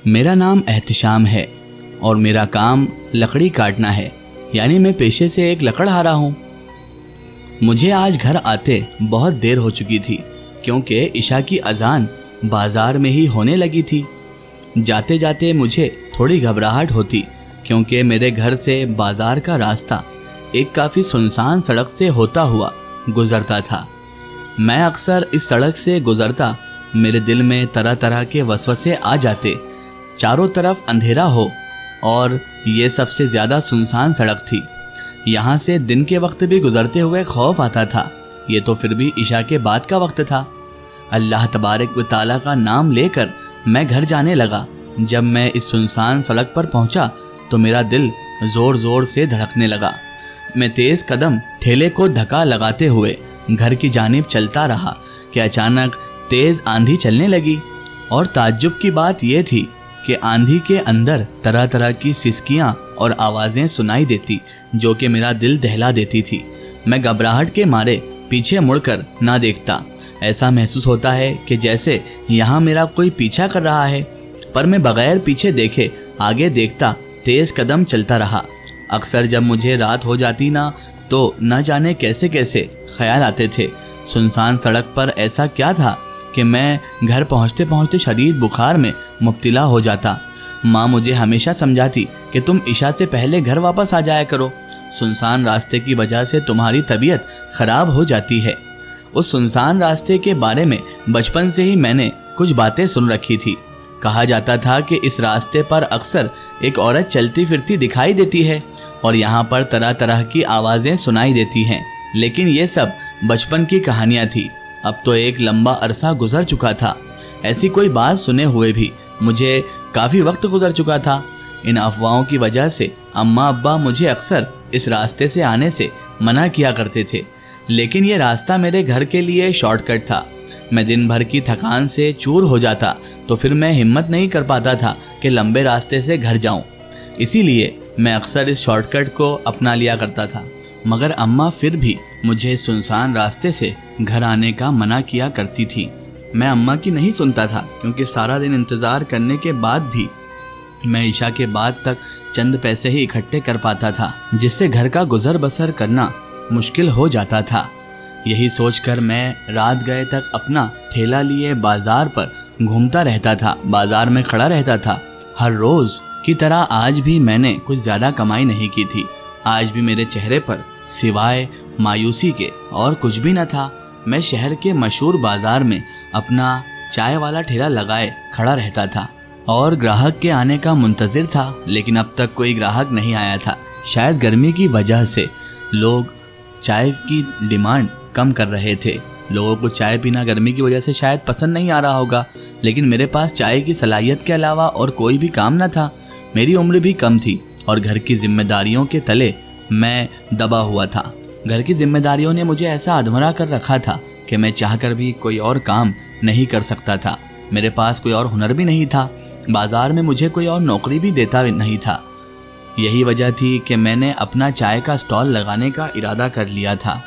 मेरा नाम एहतिशाम है और मेरा काम लकड़ी काटना है, यानी मैं पेशे से एक लकड़हारा हूँ। मुझे आज घर आते बहुत देर हो चुकी थी क्योंकि इशा की अजान बाजार में ही होने लगी थी। जाते जाते मुझे थोड़ी घबराहट होती क्योंकि मेरे घर से बाजार का रास्ता एक काफ़ी सुनसान सड़क से होता हुआ गुजरता था। मैं अक्सर इस सड़क से गुजरता मेरे दिल में तरह तरह के वसवसे आ जाते। चारों तरफ अंधेरा हो और ये सबसे ज़्यादा सुनसान सड़क थी। यहाँ से दिन के वक्त भी गुजरते हुए खौफ आता था। ये तो फिर भी इशा के बाद का वक्त था। अल्लाह तबारक व ताला का नाम लेकर मैं घर जाने लगा। जब मैं इस सुनसान सड़क पर पहुँचा तो मेरा दिल ज़ोर ज़ोर से धड़कने लगा। मैं तेज़ कदम ठेले को धक्का लगाते हुए घर की जानिब चलता रहा कि अचानक तेज़ आंधी चलने लगी। और ताज्जुब की बात यह थी कि आंधी के अंदर तरह तरह की सिसकियां और आवाज़ें सुनाई देती जो कि मेरा दिल दहला देती थी। मैं घबराहट के मारे पीछे मुड़कर ना देखता। ऐसा महसूस होता है कि जैसे यहाँ मेरा कोई पीछा कर रहा है, पर मैं बगैर पीछे देखे आगे देखता तेज़ कदम चलता रहा। अक्सर जब मुझे रात हो जाती ना तो न जाने कैसे कैसे ख्याल आते थे। सुनसान सड़क पर ऐसा क्या था कि मैं घर पहुंचते पहुंचते शदीद बुखार में मुब्तला हो जाता। माँ मुझे हमेशा समझाती कि तुम इशा से पहले घर वापस आ जाया करो, सुनसान रास्ते की वजह से तुम्हारी तबीयत ख़राब हो जाती है। उस सुनसान रास्ते के बारे में बचपन से ही मैंने कुछ बातें सुन रखी थी। कहा जाता था कि इस रास्ते पर अक्सर एक औरत चलती फिरती दिखाई देती है और यहाँ पर तरह तरह की आवाज़ें सुनाई देती हैं। लेकिन ये सब बचपन की कहानियाँ थी। अब तो एक लंबा अरसा गुजर चुका था। ऐसी कोई बात सुने हुए भी मुझे काफ़ी वक्त गुजर चुका था। इन अफवाहों की वजह से अम्मा अब्बा मुझे अक्सर इस रास्ते से आने से मना किया करते थे। लेकिन ये रास्ता मेरे घर के लिए शॉर्टकट था। मैं दिन भर की थकान से चूर हो जाता तो फिर मैं हिम्मत नहीं कर पाता था कि लंबे रास्ते से घर जाऊं। इसीलिए मैं अक्सर इस शॉर्टकट को अपना लिया करता था। मगर अम्मा फिर भी मुझे सुनसान रास्ते से घर आने का मना किया करती थी। मैं अम्मा की नहीं सुनता था क्योंकि सारा दिन इंतज़ार करने के बाद भी मैं इशा के बाद तक चंद पैसे ही इकट्ठे कर पाता था, जिससे घर का गुजर बसर करना मुश्किल हो जाता था। यही सोचकर मैं रात गए तक अपना ठेला लिए बाजार पर घूमता रहता था, बाजार में खड़ा रहता था। हर रोज़ की तरह आज भी मैंने कुछ ज़्यादा कमाई नहीं की थी। आज भी मेरे चेहरे पर सिवाय मायूसी के और कुछ भी न था। मैं शहर के मशहूर बाजार में अपना चाय वाला ठेला लगाए खड़ा रहता था और ग्राहक के आने का मुंतज़िर था, लेकिन अब तक कोई ग्राहक नहीं आया था। शायद गर्मी की वजह से लोग चाय की डिमांड कम कर रहे थे। लोगों को चाय पीना गर्मी की वजह से शायद पसंद नहीं आ रहा होगा, लेकिन मेरे पास चाय की सलाहियत के अलावा और कोई भी काम न था। मेरी उम्र भी कम थी और घर की जिम्मेदारियों के तले मैं दबा हुआ था। घर की जिम्मेदारियों ने मुझे ऐसा अधमरा कर रखा था कि मैं चाहकर भी कोई और काम नहीं कर सकता था। मेरे पास कोई और हुनर भी नहीं था। बाजार में मुझे कोई और नौकरी भी देता नहीं था। यही वजह थी कि मैंने अपना चाय का स्टॉल लगाने का इरादा कर लिया था।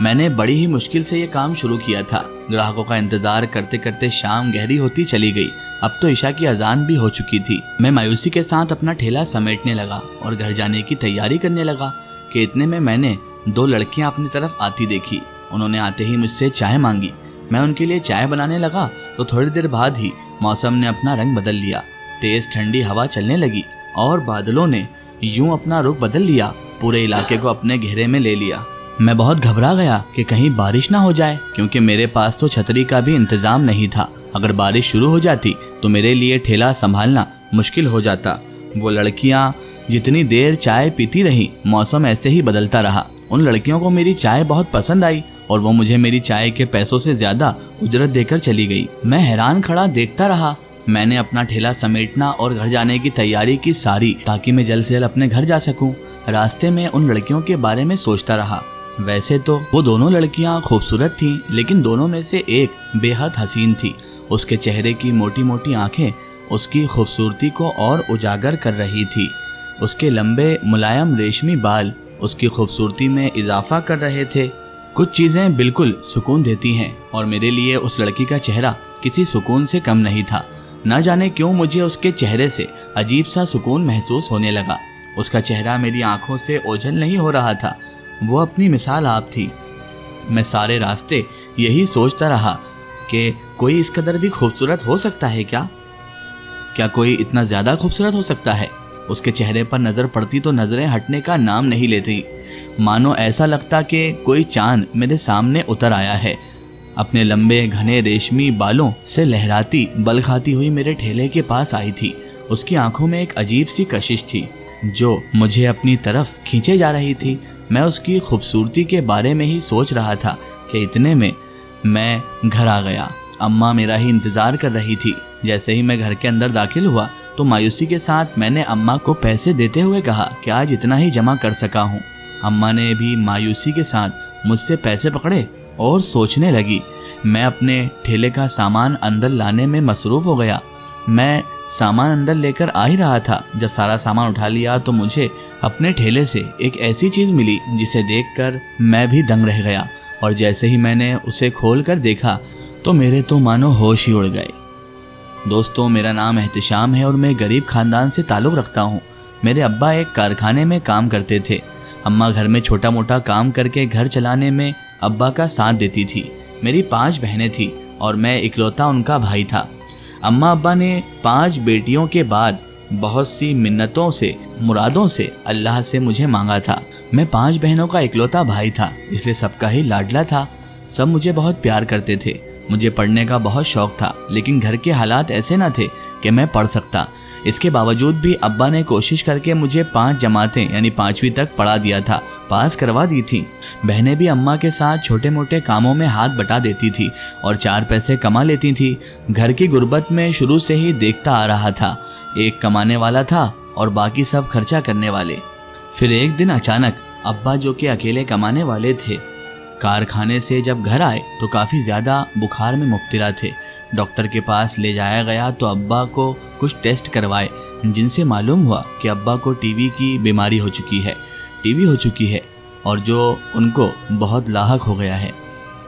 मैंने बड़ी ही मुश्किल से ये काम शुरू किया था। ग्राहकों का इंतज़ार करते करते शाम गहरी होती चली गई। अब तो इशा की अजान भी हो चुकी थी। मैं मायूसी के साथ अपना ठेला समेटने लगा और घर जाने की तैयारी करने लगा कि इतने में मैंने 2 लड़कियां अपनी तरफ आती देखी। उन्होंने आते ही मुझसे चाय मांगी। मैं उनके लिए चाय बनाने लगा तो थोड़ी देर बाद ही मौसम ने अपना रंग बदल लिया। तेज़ ठंडी हवा चलने लगी और बादलों ने यूं अपना रुख बदल लिया, पूरे इलाके को अपने घेरे में ले लिया। मैं बहुत घबरा गया कि कहीं बारिश ना हो जाए, क्योंकि मेरे पास तो छतरी का भी इंतज़ाम नहीं था। अगर बारिश शुरू हो जाती तो मेरे लिए ठेला संभालना मुश्किल हो जाता। वो लड़कियां जितनी देर चाय पीती रहीं, मौसम ऐसे ही बदलता रहा। उन लड़कियों को मेरी चाय बहुत पसंद आई और वो मुझे मेरी चाय के पैसों से ज़्यादा उजरत देकर चली गई। मैं हैरान खड़ा देखता रहा। मैंने अपना ठेला समेटना और घर जाने की तैयारी की सारी, ताकि मैं जल्द से जल्द अपने घर जा सकूं। रास्ते में उन लड़कियों के बारे में सोचता रहा। वैसे तो वो दोनों लड़कियां खूबसूरत थीं, लेकिन दोनों में से एक बेहद हसीन थी। उसके चेहरे की मोटी मोटी आंखें उसकी खूबसूरती को और उजागर कर रही थी। उसके लंबे मुलायम रेशमी बाल उसकी खूबसूरती में इजाफा कर रहे थे। कुछ चीज़ें बिल्कुल सुकून देती हैं और मेरे लिए उस लड़की का चेहरा किसी सुकून से कम नहीं था। न जाने क्यों मुझे उसके चेहरे से अजीब सा सुकून महसूस होने लगा। उसका चेहरा मेरी आंखों से ओझल नहीं हो रहा था, वो अपनी मिसाल आप थी। मैं सारे रास्ते यही सोचता रहा कि कोई इस कदर भी खूबसूरत हो सकता है क्या? क्या कोई इतना ज़्यादा खूबसूरत हो सकता है? उसके चेहरे पर नज़र पड़ती तो नज़रें हटने का नाम नहीं लेती, मानो ऐसा लगता कि कोई चांद मेरे सामने उतर आया है। अपने लंबे घने रेशमी बालों से लहराती बल खाती हुई मेरे ठेले के पास आई थी। उसकी आंखों में एक अजीब सी कशिश थी जो मुझे अपनी तरफ खींचे जा रही थी। मैं उसकी खूबसूरती के बारे में ही सोच रहा था कि इतने में मैं घर आ गया। अम्मा मेरा ही इंतज़ार कर रही थी। जैसे ही मैं घर के अंदर दाखिल हुआ तो मायूसी के साथ मैंने अम्मा को पैसे देते हुए कहा कि आज इतना ही जमा कर सका हूँ। अम्मा ने भी मायूसी के साथ मुझसे पैसे पकड़े और सोचने लगी। मैं अपने ठेले का सामान अंदर लाने में मसरूफ़ हो गया। मैं सामान अंदर लेकर आ ही रहा था, जब सारा सामान उठा लिया तो मुझे अपने ठेले से एक ऐसी चीज़ मिली जिसे देखकर मैं भी दंग रह गया। और जैसे ही मैंने उसे खोल कर देखा तो मेरे तो मानो होश ही उड़ गए। दोस्तों, मेरा नाम एहतिशाम है और मैं गरीब ख़ानदान से ताल्लुक़ रखता हूँ। मेरे अब्बा एक कारखाने में काम करते थे। अम्मा घर में छोटा मोटा काम करके घर चलाने में अब्बा का साथ देती थी। मेरी 5 बहनें थीं और मैं इकलौता उनका भाई था। अम्मा अब्बा ने 5 बेटियों के बाद बहुत सी मिन्नतों से मुरादों से अल्लाह से मुझे मांगा था। मैं 5 बहनों का इकलौता भाई था, इसलिए सबका ही लाडला था। सब मुझे बहुत प्यार करते थे। मुझे पढ़ने का बहुत शौक था, लेकिन घर के हालात ऐसे न थे कि मैं पढ़ सकता। इसके बावजूद भी अब्बा ने कोशिश करके मुझे 5 जमातें यानी 5वीं तक पढ़ा दिया था, पास करवा दी थी। बहनें भी अम्मा के साथ छोटे मोटे कामों में हाथ बटा देती थी और 4 पैसे कमा लेती थी। घर की गुर्बत में शुरू से ही देखता आ रहा था। एक कमाने वाला था और बाकी सब खर्चा करने वाले। फिर एक दिन अचानक अब्बा, जो कि अकेले कमाने वाले थे, कारखाने से जब घर आए तो काफ़ी ज़्यादा बुखार में मुब्तला थे। डॉक्टर के पास ले जाया गया तो अब्बा को कुछ टेस्ट करवाए, जिनसे मालूम हुआ कि अब्बा को टीबी की बीमारी हो चुकी है और जो उनको बहुत लाहक हो गया है।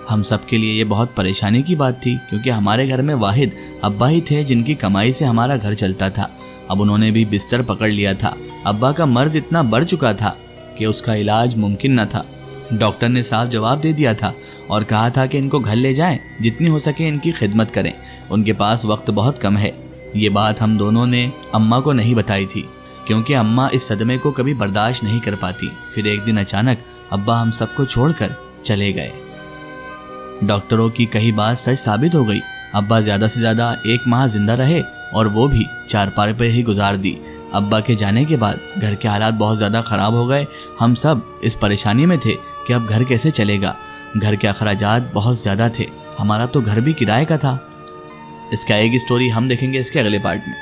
हम सब के लिए ये बहुत परेशानी की बात थी, क्योंकि हमारे घर में वाहिद अब्बा ही थे जिनकी कमाई से हमारा घर चलता था। अब उन्होंने भी बिस्तर पकड़ लिया था। अब्बा का मर्ज इतना बढ़ चुका था कि उसका इलाज मुमकिन न था। डॉक्टर ने साफ जवाब दे दिया था और कहा था कि इनको घर ले जाएं, जितनी हो सके इनकी खिदमत करें, उनके पास वक्त बहुत कम है। ये बात हम दोनों ने अम्मा को नहीं बताई थी, क्योंकि अम्मा इस सदमे को कभी बर्दाश्त नहीं कर पाती। फिर एक दिन अचानक अब्बा हम सबको छोड़कर चले गए। डॉक्टरों की कही बात सच साबित हो गई। अब्बा ज़्यादा से ज़्यादा 1 माह जिंदा रहे और वो भी चारपाई पर ही गुजार दी। अब्बा के जाने के बाद घर के हालात बहुत ज़्यादा ख़राब हो गए। हम सब इस परेशानी में थे कि अब घर कैसे चलेगा। घर के अखराजात बहुत ज़्यादा थे। हमारा तो घर भी किराए का था। इसका एक स्टोरी हम देखेंगे इसके अगले पार्ट में।